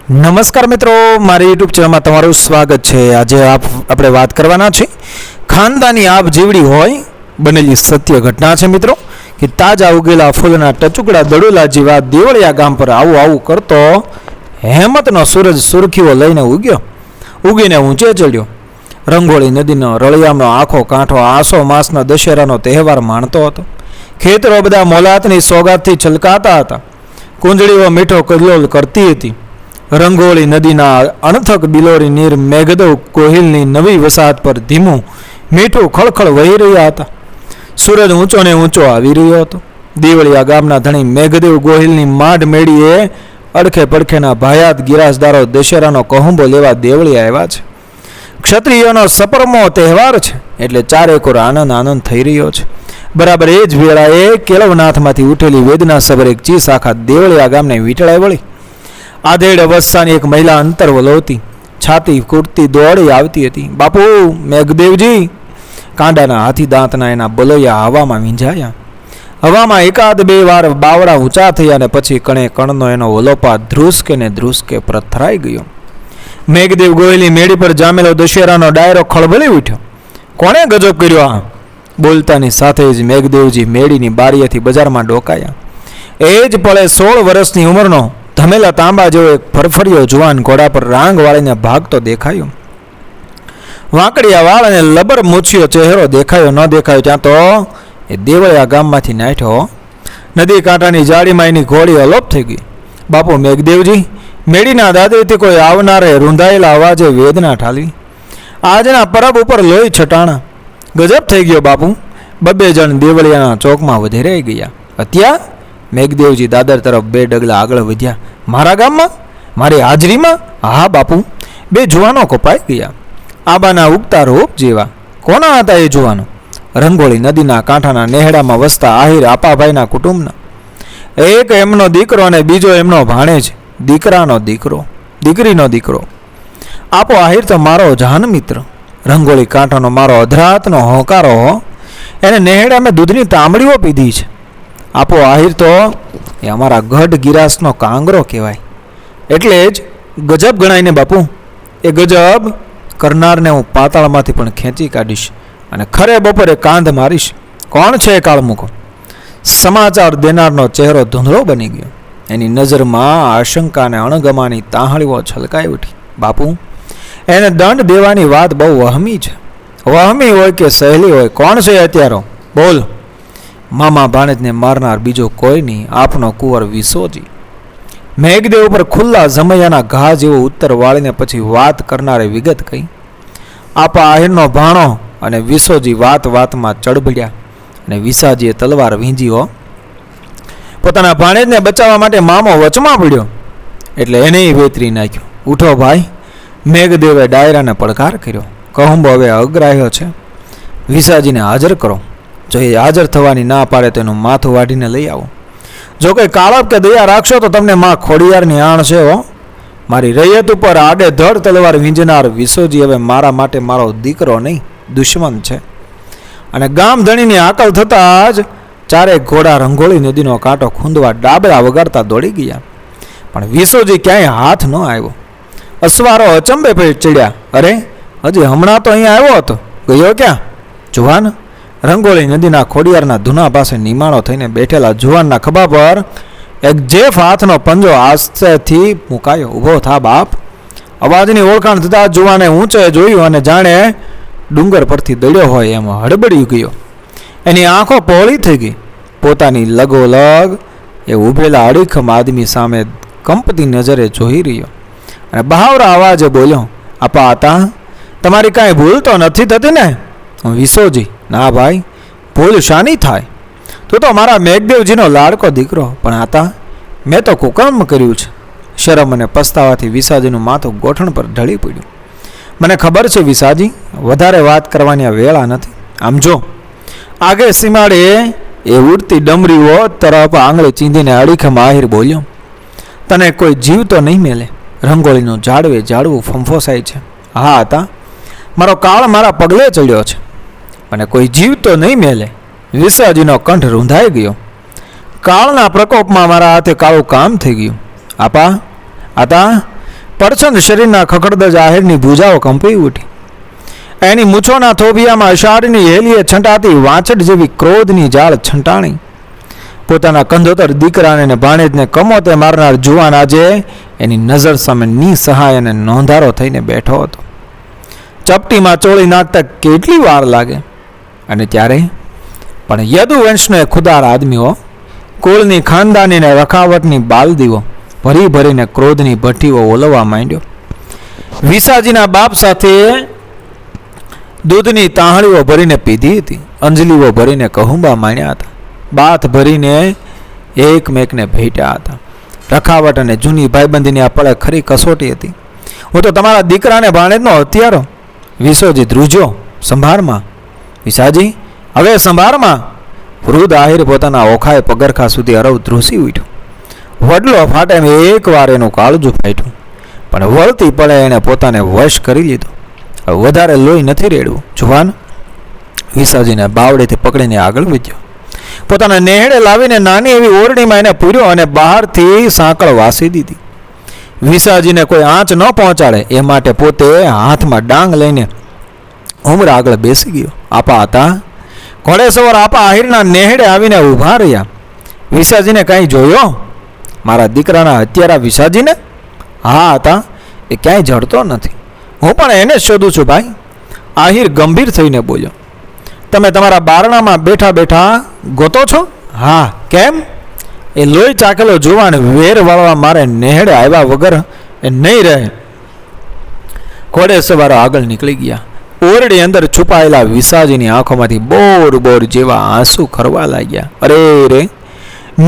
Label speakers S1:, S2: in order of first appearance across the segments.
S1: નમસ્કાર મિત્રો, મારી યુટ્યુબ ચેનલમાં તમારું સ્વાગત છે। આજે આપણે વાત કરવાના છે ખાનદાની આબ જીવડી હોય બનેલી સત્ય ઘટના છે મિત્રો કે તાજા ઉગેલા ફૂલના ટચુકડા દડોલા જેવા દેવળિયા ગામ પર આવું કરતો હેમતનો સૂરજ સુરખીઓ લઈને ઉગીને ઊંચે ચડ્યો। રંગોળી નદીનો રળિયામનો આખો કાંઠો આસો માસના દશેરાનો તહેવાર માણતો હતો। ખેતરો બધા મોલાતની સોગાતથી છલકાતા હતા। કુંજળીઓ મીઠો કલ્લોલ કરતી હતી। રંગોળી નદીના અણથક બિલોરી નીર મેઘદવ કોહિલની નવી વસાહત પર ધીમું મીઠું ખળખળ વહી રહ્યા હતા। સૂરજ ઊંચો ને ઊંચો આવી રહ્યો હતો। દેવળિયા ગામના ધણી મેઘદેવ ગોહિલની માઢ મેળીએ અડખે પડખેના ભાયાત ગિરાસદારો દશેરાનો કહુંબો લેવા દેવળિયા આવ્યા છે। ક્ષત્રિયોનો સપરમો તહેવાર છે એટલે ચારેકોર આનંદ થઈ રહ્યો છે। બરાબર એ જ વેળાએ કેળવનાથમાંથી ઉઠેલી વેદના સબર એક ચીસ આખા દેવળિયા ગામને વીંટળાઈ વળી। આધેડ અવસ્થાની એક મહિલા અંતર વલોવતી છાતી કૂટતી દોડી આવતી હતી। બાપુ મેઘદેવજી! કાંડાના હાથી દાંતના એના બલોયા હવામાં વીંઝાયા। હવામાં એકાદ બે વાર બાવડા ઊંચા થયા અને પછી કણે કણનો એનો વલોપા ધ્રુસકે પ્રથરાઈ ગયો। મેઘદેવ ગોયલી મેળી પર જામેલો દશેરાનો ડાયરો ખળભળી ઉઠ્યો। કોણે ગજબ કર્યો આ? બોલતાની સાથે જ મેઘદેવજી મેળીની બારીએથી બજારમાં ડોકાયા। એ જ પળે 16 વર્ષની ઉંમરનો ધમેલા તાંબા જેવો એક ફરફરિયો જુવાન ઘોડા પર રાંગ વાળીને ભાગતો દેખાયો। વાંકડિયા વાળ અને લબર મૂછિયો ચહેરો દેખાયો ન દેખાયો ત્યાં તો એ દેવળિયા ગામમાંથી નાઠ્યો। નદી કાંઠાની જાળીમાં એની ઘોડી અલોપ થઈ ગઈ। બાપુ મેઘદેવજી! મેળીના દાદરીથી કોઈ આવનારે રૂંધાયેલા અવાજે વેદના ઠાલવી। આજના પરબ ઉપર લોહી છટાણા। ગજબ થઈ ગયો બાપુ! 2 જણ દેવળિયાના ચોકમાં વધેરાઈ ગયા। અત્યા મેઘદેવજી દાદર તરફ 2 ડગલા આગળ વધ્યા। મારા ગામમાં? મારી હાજરીમાં? હા બાપુ! 2 જુવાનો કપાઈ ગયા। આબાના ઉગતા રોપ જેવા। કોના હતા એ જુવાનો? રંગોળી નદીના કાંઠાના નેહડામાં વસતા આહિર આપાભાઈના કુટુંબના। એક એમનો દીકરો અને બીજો એમનો ભાણેજ, દીકરીનો દીકરો। આપો આહિર તો મારો જાન મિત્ર, રંગોળી કાંઠાનો મારો અધરાતનો હોંકારો। એને નેહડા મેં દૂધની તાંબડીઓ પીધી છે। આપો આહિર તો એ અમારા ગઢ ગિરાસનો કાંગરો કહેવાય, એટલે જ ગજબ ગણાયને બાપુ। એ ગજબ કરનારને હું પાતાળમાંથી પણ ખેંચી કાઢીશ અને ખરે બપોરે કાંધ મારીશ। કોણ છે એ કાળમુખો? સમાચાર દેનારનો ચહેરો ધૂંધળો બની ગયો। એની નજરમાં આશંકા અને અણગમાની તાહળીઓ છલકાઈ ઉઠી। બાપુ, એને દંડ દેવાની વાત બહુ વહમી છે। વહમી હોય કે સહેલી હોય, કોણ છે અત્યારો? બોલ। મામા ભાણેજને મારનાર બીજો કોઈ નહીં, આપનો કુંવર વિસોજી। મેઘદેવ ઉપર ખુલ્લા જમૈયાના ઘા જેવો ઉત્તર વાળીને પછી વાત કરનારે વિગત કહી। આપા આહિરનો ભાણો અને વિસોજી વાતમાં ચડબડ્યા અને વિસાજીએ તલવાર વીંજી। પોતાના ભાણેજને બચાવવા માટે મામો વચમાં પડ્યો એટલે એને વેતરી નાખ્યો। ઉઠો ભાઈ! મેઘદેવે ડાયરાને પડકાર કર્યો। કહુંબો હવે અગ્રાહ્ય છે, વિસાજીને હાજર કરો। જો એ હાજર થવાની ના પાડે તો એનું માથું વાઢીને લઈ આવો। જો કંઈ કાળપ કે દયા રાખશો તો તમને માં ખોડિયારની આણ છે હો। મારી રૈયત ઉપર આડે ધડ તલવાર વીંજનાર વિસોજી હવે મારા માટે મારો દીકરો નહીં, દુશ્મન છે। અને ગામ ધણીની આકલ થતાં જ 4 ઘોડા રંગોળી નદીનો કાંઠો ખૂંદવા ડાબરા વગાડતા દોડી ગયા, પણ વિસોજી ક્યાંય હાથ ન આવ્યો। અસવારો અચંબે ચડ્યા। અરે, હજી હમણાં તો અહીંયા આવ્યો હતો, ગયો ક્યાં? જુવાન! રંગોળી નદીના ખોડિયારના ધૂના પાસે નિમાણો થઈને બેઠેલા જુવાનના ખભા પર એક જેફ હાથનો પંજો આસ્તેથી મુકાયો। ઊભો થા બાપ! અવાજની ઓળખાણ થતાં જુવાને ઊંચે જોયું અને જાણે ડુંગર પરથી દડ્યો હોય એમ હડબડી ગયો। એની આંખો પહોળી થઈ ગઈ। પોતાની લગોલગ એ ઊભેલા અડીખમ આદમી સામે કંપતી નજરે જોઈ રહ્યો અને બહાવરા અવાજે બોલ્યો, આપા હતા, તમારી કાંઈ ભૂલ તો નથી થતી ને? વિસોજી: ના ભાઈ, ભૂલ શાની થાય? તું તો મારા મેઘદેવજીનો લાડકો દીકરો, પણ આતા મેં તો કુકર્મ કર્યું છે। શરમ અને પસ્તાવાથી વિસાજીનું માથું ગોઠણ પર ઢળી પડ્યું। મને ખબર છે વિસાજી, વધારે વાત કરવાની આ વેળા નથી। આમ જો, આગે સીમાડે એ ઉડતી ડમરીઓ તરફ આંગળી ચીંધીને અડીખમ આહિર બોલ્યો, તને કોઈ જીવ તો નહીં મેલે? રંગોળીનું ઝાડવું ફંફોસાય છે। હા હતા, મારો કાળ મારા પગલે ચડ્યો છે, અને કોઈ જીવ તો નહીં મેલે। વિસાજીનો કંઠ રૂંધાઈ ગયો। કાળના પ્રકોપમાં મારા હાથે કાળું કામ થઈ ગયું। આપા આતા પડછંદ શરીરના ખખડદજ આહિરની ભૂજાઓ કંપી ઉઠી. એની મૂછોના થોભિયામાં અષાઢની હેલીએ છંટાતી વાંચડ જેવી ક્રોધની જાળ છંટાણી. પોતાના કંધોતર દીકરાને અને ભાણેજને કમોતે મારનાર જુવાન આજે એની નજર સામે નિસહાય અને નોંધારો થઈને બેઠો હતો. ચપટીમાં ચોળી નાખતા કેટલી વાર લાગે. અને ત્યારે પણ યદુવંશનો એ ખુદાર આદમીઓ, કુળની ખાનદાનીને રખાવટની બાલદીઓ ભરી ભરીને ક્રોધની ભઠ્ઠીઓ ઓલવવા માંડ્યો. વિસાજીના બાપ સાથે દૂધની તાહળીઓ ભરીને પીધી હતી. અંજલીઓ ભરીને કહુંબા માંડ્યા હતા. બાથ ભરીને એકમેકને ભેટ્યા હતા. રખાવટ અને જૂની ભાઈબંધીની આ પળે ખરી કસોટી હતી. હું તો તમારા દીકરાને ભાણેજનો હત્યારો. વિસોજી ધ્રુજો, સંભારમાં. વિસાજી, હવે સંભારમાં. વૃદ્ધ આહિર પોતાના ઓખાએ પગરખા સુધી અરવ ધ્રુસી ઉઠ્યો. વડલો ફાટે એકવાર એનું કાળજું ફાટ્યું, પણ વળતી પડે એણે પોતાને વશ કરી લીધો. હવે વધારે લોહી નથી રેડવું. જુવાન વિસાજીને બાવડેથી પકડીને આગળ વધ્યો. પોતાના નેહડે લાવીને નાની એવી ઓરડીમાં એને પૂર્યો અને બહારથી સાંકળ વાસી દીધી. વિસાજીને કોઈ આંચ ન પહોંચાડે એ માટે પોતે હાથમાં ડાંગ લઈને ઉમરા આગળ બેસી ગયો. આપા હતા. ઘોડેસવાર આપા આહિરના નેહડે આવીને ઊભા રહ્યા. વિસાજીને કાંઈ જોયો? મારા દીકરાના હત્યારા વિસાજીને? હા હતા, એ ક્યાંય જડતો નથી. હું પણ એને જ શોધું છું ભાઈ. આહિર ગંભીર થઈને બોલ્યો. તમે તમારા બારણામાં બેઠા બેઠા ગોતો છો? હા. કેમ? એ લોહી ચાકેલો જુવાન વેર વાળવા મારે નેહડે આવ્યા વગર એ નહીં રહે. ઘોડે સવારો આગળ નીકળી ગયા. ઓરડી અંદર છુપાયેલા વિસાજીની આંખોમાંથી બોર બોર જેવા આંસુ ખરવા લાગ્યા. અરે રે,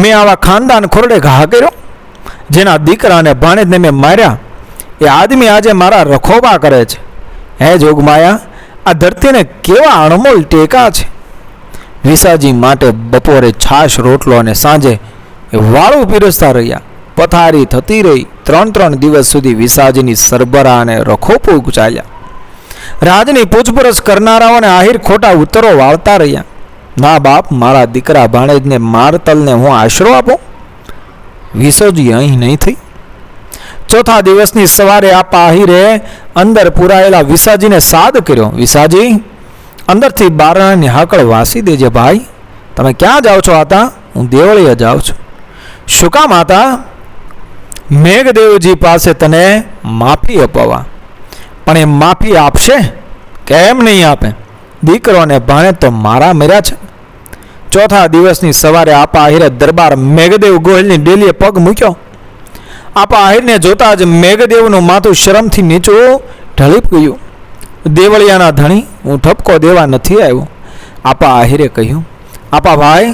S1: મેં આવા ખાનદાન ખોરડે ઘા કર્યો? જેના દીકરા અને ભાણેજને મેં માર્યા એ આદમી આજે મારા રખોબા કરે છે. હે જોગમાયા, આ ધરતીને કેવા અણમોલ ટેકા છે. વિસાજી માટે બપોરે છાશ રોટલો અને સાંજે વાળું પીરસતા રહ્યા. પથારી થતી રહી. 3 દિવસ સુધી વિસાજીની સરબરા અને રખોપૂગ ચાલ્યા. રાજની પૂછપરછ કરનારાઓને આહિર ખોટા ઉત્તરો વાળતા રહ્યા. ના બાપ, મારા દીકરા ભાણેજને મારતલને હું આશરો આપું? વિસોજી અહીં નહીં થઈ. ચોથા દિવસની સવારે આપા આહિરે અંદર પુરાયેલા વિસાજીને સાદ કર્યો. વિસાજી, અંદરથી બારણાની હાકળ વાસી દેજે ભાઈ. તમે ક્યાં જાઓ છો આતા? હું દેવળીએ જાઉં છું. શું કામ આતા? મેઘદેવજી પાસે તને માફી અપાવવા. પણ એ માફી આપશે? કેમ નહીં આપે? દીકરો ને ભાણે તો મારા મર્યા છે. ચોથા દિવસની સવારે આપા આહિરે દરબાર મેઘદેવ ગોહિલની ડેલીએ પગ મૂક્યો. આપા આહિરને જોતા જ મેઘદેવનું માથું શરમથી નીચું ઢળી ગયું. દેવળિયાના ધણી, હું ઠપકો દેવા નથી આવ્યો. આપા આહિરે કહ્યું. આપા ભાઈ,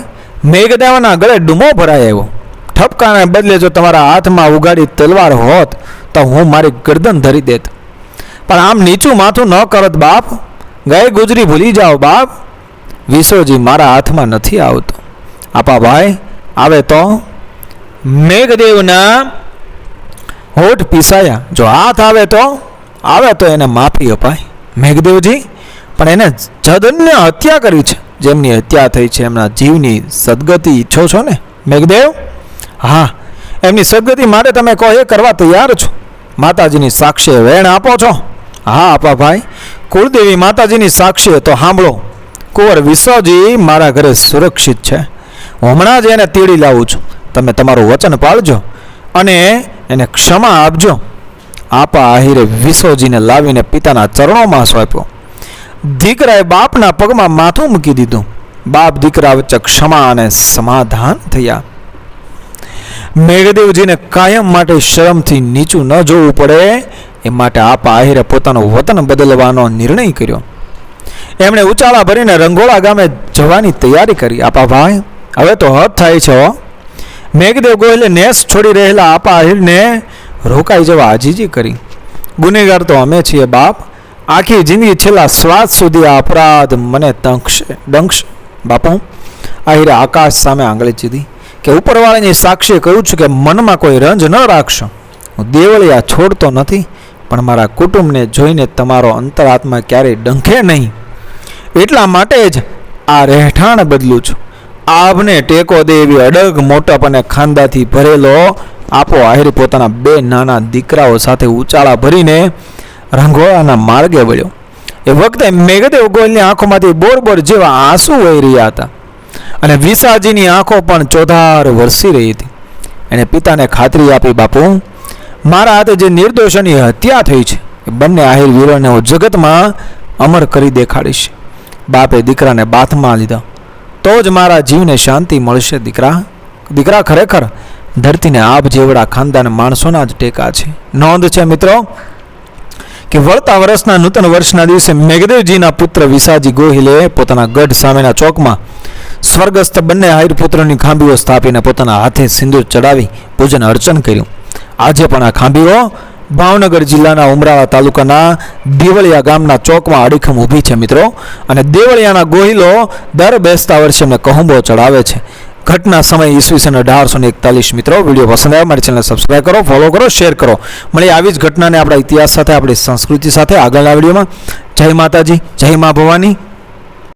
S1: મેઘદેવના ગળે ડૂમો ભરાઈ આવ્યો. ઠપકાને બદલે જો તમારા હાથમાં ઉગાડી તલવાર હોત તો હું મારી ગરદન ધરી દેત. પણ આમ નીચું માથું ન કરત બાપ. ગઈ ગુજરી ભૂલી જાઓ બાપ. વિસોજી મારા હાથમાં નથી આવતો. આપા ભાઈ આવે તો? મેઘદેવના હોઠ પીસાયા. જો હાથ આવે તો એને માફી અપાય. મેઘદેવજી, પણ એને જધન્ય હત્યા કરી છે. જેમની હત્યા થઈ છે એમના જીવની સદગતિ ઈચ્છો છો ને મેઘદેવ? હા, એમની સદગતિ માટે તમે કહો એ કરવા તૈયાર છો. માતાજીની સાક્ષી વેણ આપો છો? હા આપા ભાઈ, કુળદેવી માતાજીની સાક્ષી તો સાંભળો. કુંવર વિસોજી મારા ઘરે સુરક્ષિત છે. હું હમણાં જ એને તેડી લાવું છું. તમે તમારું વચન પાળજો અને એને ક્ષમા આપજો. આપા આહિરે વિસોજીને લાવીને પિતાના ચરણોમાં સોંપ્યો. દીકરાએ બાપના પગમાં માથું મૂકી દીધું. બાપ દીકરા વચ્ચે ક્ષમા અને સમાધાન થયા. મેઘદેવજીને કાયમ માટે શરમથી નીચું ન જોવું પડે એ માટે આપા આહિરે પોતાનું વતન બદલવાનો નિર્ણય કર્યો. એમણે ઉચાળા ભરીને રંગોળા ગામે જવાની તૈયારી કરી. આપા ભાઈ, હવે તો હદ થાય છે હો. મેઘદેવ ગોહિલે નેસ છોડી રહેલા આપા આહિરને રોકાઈ જવા આજીજી કરી. ગુનેગાર તો અમે છીએ બાપ. આખી જિંદગી છેલ્લા શ્વાસ સુધી આ અપરાધ મને ડંકશે. બાપુ, આહિરે આકાશ સામે આંગળી ચીધી કે ઉપરવાળાની સાક્ષીએ કહ્યું છું કે મનમાં કોઈ રંજ ન રાખશો. હું દેવળિયા છોડતો નથી, પણ મારા કુટુંબને જોઈને તમારો અંતરાત્મા ક્યારેય ડંખે નહીં. એટલા માટે જ આ રહેઠાણ બદલું છું. આભને ટેકો દે એવી અડગ મોટપ અને ખાંદાથી ભરેલો આપો આહિર પોતાના 2 નાના દીકરાઓ સાથે ઉચાળા ભરીને રંગોળાના માર્ગે વળ્યો. એ વખતે મેઘદેવ ગોહિલની આંખોમાંથી બોર જેવા આંસુ વહી રહ્યા હતા અને વિસાજીની આંખો પણ ચોધાર વરસી રહી હતી. એણે પિતાને ખાતરી આપી, બાપુ, મારા હાથે જે નિર્દોષોની હત્યા થઈ છે એ બંને આહિર વીરોને હું જગતમાં અમર કરી દેખાડીશ. બાપે દીકરાને બાથમાં લીધા. તો જ મારા જીવને શાંતિ મળશે. દીકરા ખરેખર ધરતીને આપ જેવડા ખાનદાન માણસોના જ ટેકા છે. નોંધ છે મિત્રો કે વળતા વર્ષના નૂતન વર્ષના દિવસે મેઘદેવજીના પુત્ર વિસાજી ગોહિલે પોતાના ગઢ સામેના ચોકમાં સ્વર્ગસ્થ બંને આહિર પુત્રોની ખાંભીઓ સ્થાપીને પોતાના હાથે સિંદૂર ચડાવી પૂજન અર્ચન કર્યું. આજે પણ આ ખાંભીઓ ભાવનગર જિલ્લાના ઉમરાળા તાલુકાના દેવળિયા ગામના ચોકમાં અડીખમ ઊભી છે મિત્રો. અને દેવળિયાના ગોહિલો દર બેસતા વર્ષે એમને કહુંબો ચડાવે છે. ઘટના સમય ઈસવીસન 1841. મિત્રો, વિડીયો પસંદ આવે મારી ચેનલ સબસ્ક્રાઈબ કરો, ફોલો કરો, શેર કરો. મળી આવી જ ઘટનાને આપણા ઇતિહાસ સાથે, આપણી સંસ્કૃતિ સાથે આગળના વિડીયોમાં. જય માતાજી, જય મા ભવાની.